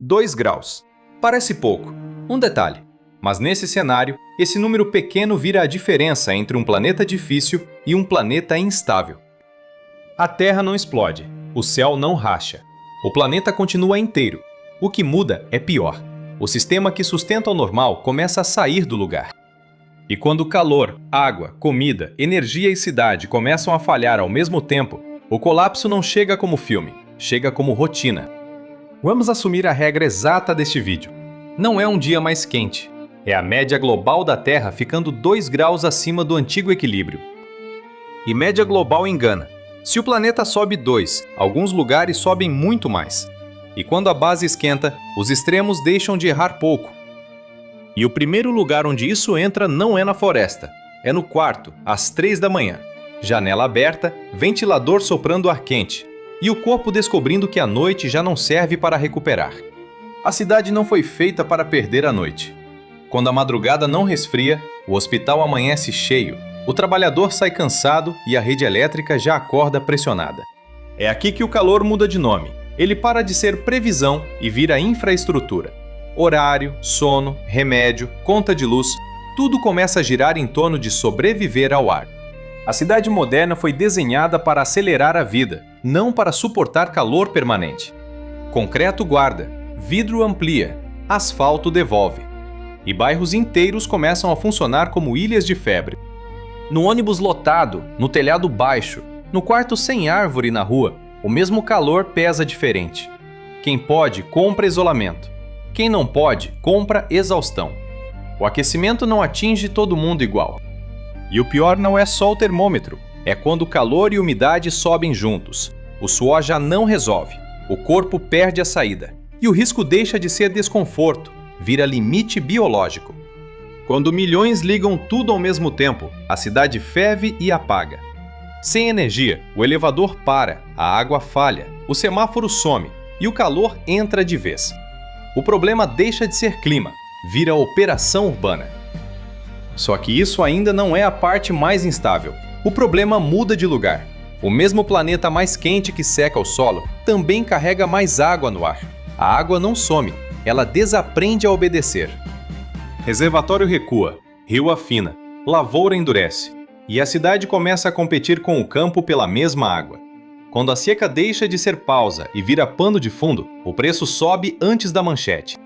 2 graus. Parece pouco, um detalhe. Mas nesse cenário, esse número pequeno vira a diferença entre um planeta difícil e um planeta instável. A Terra não explode, o céu não racha. O planeta continua inteiro. O que muda é pior. O sistema que sustenta o normal começa a sair do lugar. E quando calor, água, comida, energia e cidade começam a falhar ao mesmo tempo, o colapso não chega como filme, chega como rotina. Vamos assumir a regra exata deste vídeo. Não é um dia mais quente. É a média global da Terra ficando 2 graus acima do antigo equilíbrio. E média global engana. Se o planeta sobe 2, alguns lugares sobem muito mais. E quando a base esquenta, os extremos deixam de errar pouco. E o primeiro lugar onde isso entra não é na floresta. É no quarto, às 3 da manhã. Janela aberta, ventilador soprando ar quente. E o corpo descobrindo que a noite já não serve para recuperar. A cidade não foi feita para perder a noite. Quando a madrugada não resfria, o hospital amanhece cheio, o trabalhador sai cansado e a rede elétrica já acorda pressionada. É aqui que o calor muda de nome. Ele para de ser previsão e vira infraestrutura. Horário, sono, remédio, conta de luz, tudo começa a girar em torno de sobreviver ao ar. A cidade moderna foi desenhada para acelerar a vida, não para suportar calor permanente. Concreto guarda, vidro amplia, asfalto devolve. E bairros inteiros começam a funcionar como ilhas de febre. No ônibus lotado, no telhado baixo, no quarto sem árvore na rua, o mesmo calor pesa diferente. Quem pode, compra isolamento. Quem não pode, compra exaustão. O aquecimento não atinge todo mundo igual. E o pior não é só o termômetro, é quando calor e umidade sobem juntos. O suor já não resolve, o corpo perde a saída. E o risco deixa de ser desconforto, vira limite biológico. Quando milhões ligam tudo ao mesmo tempo, a cidade ferve e apaga. Sem energia, o elevador para, a água falha, o semáforo some e o calor entra de vez. O problema deixa de ser clima, vira operação urbana. Só que isso ainda não é a parte mais instável. O problema muda de lugar. O mesmo planeta mais quente que seca o solo também carrega mais água no ar. A água não some, ela desaprende a obedecer. Reservatório recua, rio afina, lavoura endurece, e a cidade começa a competir com o campo pela mesma água. Quando a seca deixa de ser pausa e vira pano de fundo, o preço sobe antes da manchete.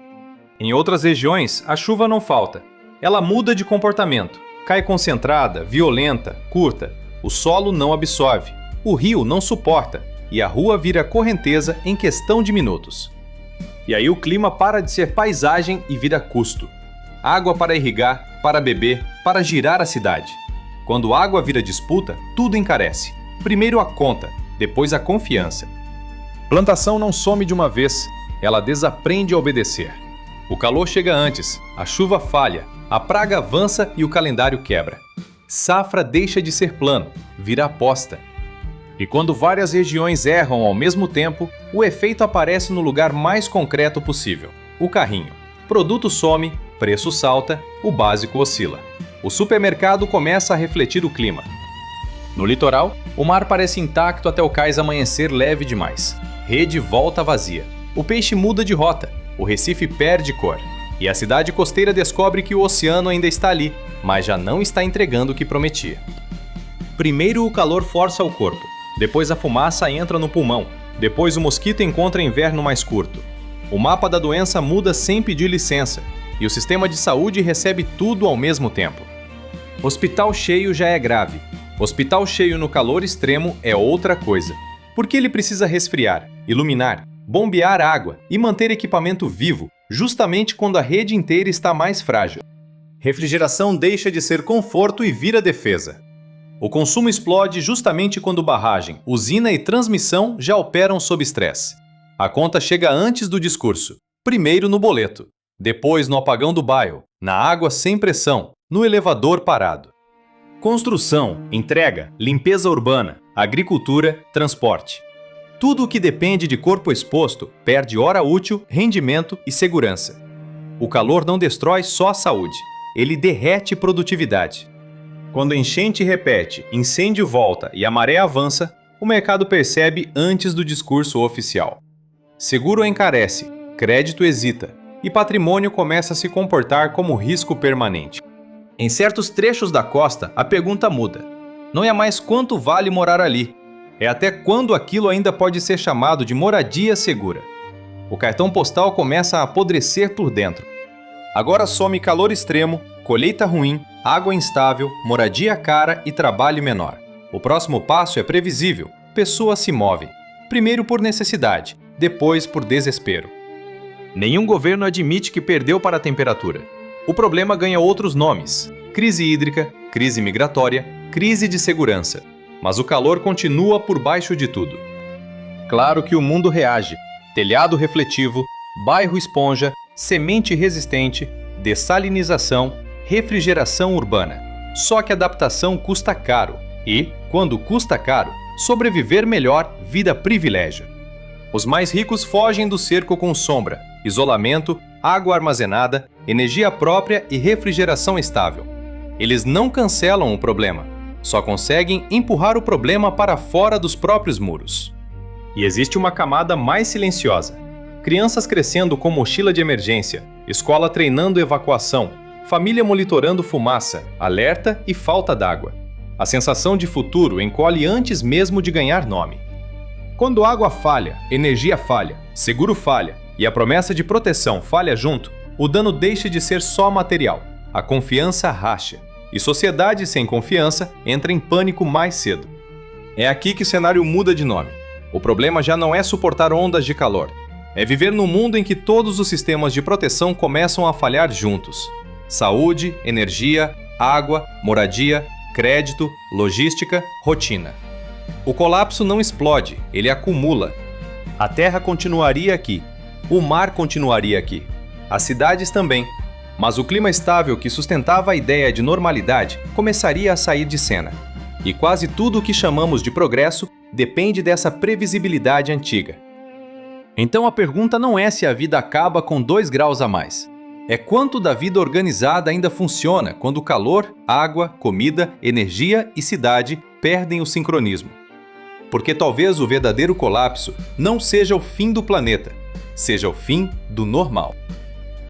Em outras regiões, a chuva não falta. Ela muda de comportamento, cai concentrada, violenta, curta. O solo não absorve, o rio não suporta, e a rua vira correnteza em questão de minutos. E aí o clima para de ser paisagem e vira custo. Água para irrigar, para beber, para girar a cidade. Quando água vira disputa, tudo encarece. Primeiro a conta, depois a confiança. Plantação não some de uma vez, ela desaprende a obedecer. O calor chega antes, a chuva falha, a praga avança e o calendário quebra. Safra deixa de ser plano, vira aposta. E quando várias regiões erram ao mesmo tempo, o efeito aparece no lugar mais concreto possível, o carrinho. Produto some, preço salta, o básico oscila. O supermercado começa a refletir o clima. No litoral, o mar parece intacto até o cais amanhecer leve demais. Rede volta vazia. O peixe muda de rota, o Recife perde cor. E a cidade costeira descobre que o oceano ainda está ali, mas já não está entregando o que prometia. Primeiro o calor força o corpo. Depois a fumaça entra no pulmão. Depois o mosquito encontra inverno mais curto. O mapa da doença muda sem pedir licença. E o sistema de saúde recebe tudo ao mesmo tempo. Hospital cheio já é grave. Hospital cheio no calor extremo é outra coisa. Porque ele precisa resfriar, iluminar, bombear água e manter equipamento vivo, justamente quando a rede inteira está mais frágil. Refrigeração deixa de ser conforto e vira defesa. O consumo explode justamente quando barragem, usina e transmissão já operam sob estresse. A conta chega antes do discurso. Primeiro no boleto, depois no apagão do bairro, na água sem pressão, no elevador parado. Construção, entrega, limpeza urbana, agricultura, transporte. Tudo o que depende de corpo exposto perde hora útil, rendimento e segurança. O calor não destrói só a saúde, ele derrete produtividade. Quando enchente repete, incêndio volta e a maré avança, o mercado percebe antes do discurso oficial. Seguro encarece, crédito hesita e patrimônio começa a se comportar como risco permanente. Em certos trechos da costa, a pergunta muda. Não é mais quanto vale morar ali, é até quando aquilo ainda pode ser chamado de moradia segura. O cartão postal começa a apodrecer por dentro. Agora some calor extremo, colheita ruim, água instável, moradia cara e trabalho menor. O próximo passo é previsível. Pessoas se movem. Primeiro por necessidade, depois por desespero. Nenhum governo admite que perdeu para a temperatura. O problema ganha outros nomes: crise hídrica, crise migratória, crise de segurança. Mas o calor continua por baixo de tudo. Claro que o mundo reage. Telhado refletivo, bairro esponja, semente resistente, dessalinização, refrigeração urbana. Só que a adaptação custa caro. E, quando custa caro, sobreviver melhor vira privilégio. Os mais ricos fogem do cerco com sombra, isolamento, água armazenada, energia própria e refrigeração estável. Eles não cancelam o problema, só conseguem empurrar o problema para fora dos próprios muros. E existe uma camada mais silenciosa. Crianças crescendo com mochila de emergência, escola treinando evacuação, família monitorando fumaça, alerta e falta d'água. A sensação de futuro encolhe antes mesmo de ganhar nome. Quando água falha, energia falha, seguro falha e a promessa de proteção falha junto, o dano deixa de ser só material. A confiança racha. E sociedade sem confiança entra em pânico mais cedo. É aqui que o cenário muda de nome. O problema já não é suportar ondas de calor. É viver num mundo em que todos os sistemas de proteção começam a falhar juntos. Saúde, energia, água, moradia, crédito, logística, rotina. O colapso não explode, ele acumula. A terra continuaria aqui. O mar continuaria aqui. As cidades também. Mas o clima estável que sustentava a ideia de normalidade começaria a sair de cena. E quase tudo o que chamamos de progresso depende dessa previsibilidade antiga. Então a pergunta não é se a vida acaba com 2 graus a mais. É quanto da vida organizada ainda funciona quando o calor, água, comida, energia e cidade perdem o sincronismo. Porque talvez o verdadeiro colapso não seja o fim do planeta, seja o fim do normal.